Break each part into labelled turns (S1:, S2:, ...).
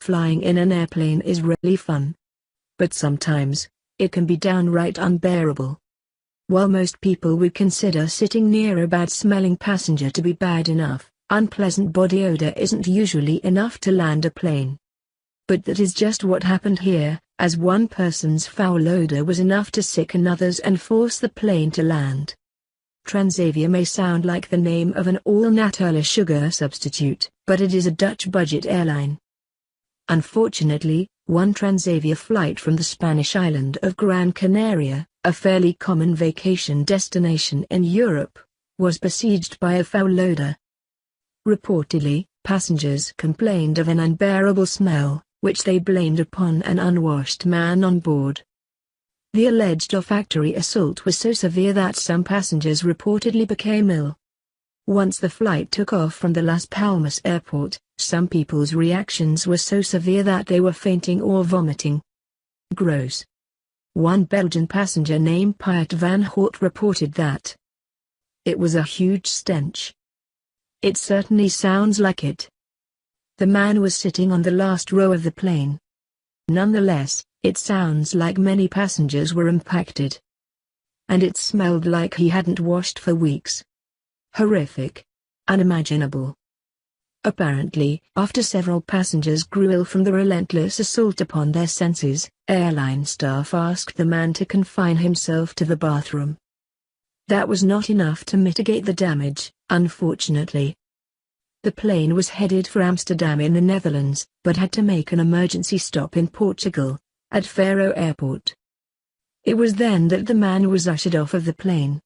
S1: Flying in an airplane is really fun. But sometimes, it can be downright unbearable. While most people would consider sitting near a bad-smelling passenger to be bad enough, unpleasant body odor isn't usually enough to land a plane. But that is just what happened here, as one person's foul odor was enough to sicken others and force the plane to land. Transavia may sound like the name of an all-natural sugar substitute, but it is a Dutch budget airline. Unfortunately, one Transavia flight from the Spanish island of Gran Canaria, a fairly common vacation destination in Europe, was besieged by a foul odor. Reportedly, passengers complained of an unbearable smell, which they blamed upon an unwashed man on board. The alleged olfactory assault was so severe that some passengers reportedly became ill. Once the flight took off from the Las Palmas airport, some people's reactions were so severe that they were fainting or vomiting. Gross. One Belgian passenger named Piet van Hoort reported that it was a huge stench. It certainly sounds like it. The man was sitting on the last row of the plane. Nonetheless, it sounds like many passengers were impacted. And it smelled like he hadn't washed for weeks. Horrific. Unimaginable. Apparently, after several passengers grew ill from the relentless assault upon their senses, airline staff asked the man to confine himself to the bathroom. That was not enough to mitigate the damage, unfortunately. The plane was headed for Amsterdam in the Netherlands, but had to make an emergency stop in Portugal, at Faro Airport. It was then that the man was ushered off of the plane.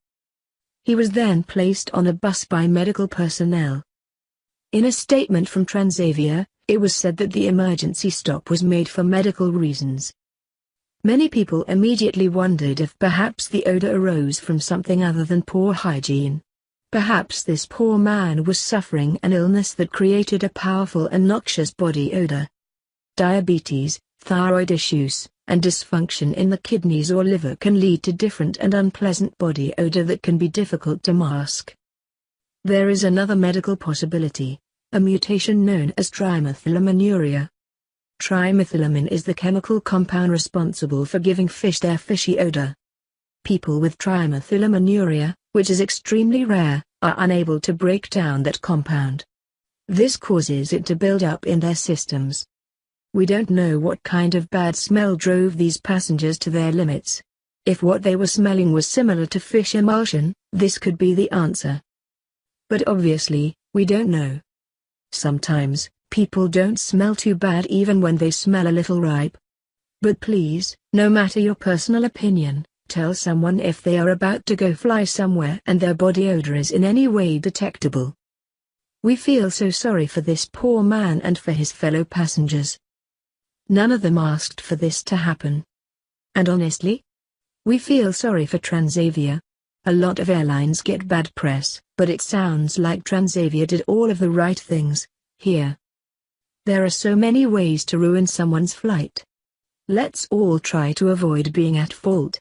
S1: He was then placed on a bus by medical personnel. In a statement from Transavia, it was said that the emergency stop was made for medical reasons. Many people immediately wondered if perhaps the odor arose from something other than poor hygiene. Perhaps this poor man was suffering an illness that created a powerful and noxious body odor. Diabetes, thyroid issues, and dysfunction in the kidneys or liver can lead to different and unpleasant body odor that can be difficult to mask. There is another medical possibility, a mutation known as trimethylamine. Trimethylamine is the chemical compound responsible for giving fish their fishy odor. People with trimethylamine, which is extremely rare, are unable to break down that compound. This causes it to build up in their systems. We don't know what kind of bad smell drove these passengers to their limits. If what they were smelling was similar to fish emulsion, this could be the answer. But obviously, we don't know. Sometimes, people don't smell too bad even when they smell a little ripe. But please, no matter your personal opinion, tell someone if they are about to go fly somewhere and their body odor is in any way detectable. We feel so sorry for this poor man and for his fellow passengers. None of them asked for this to happen. And honestly, we feel sorry for Transavia. A lot of airlines get bad press, but it sounds like Transavia did all of the right things, here. There are so many ways to ruin someone's flight. Let's all try to avoid being at fault.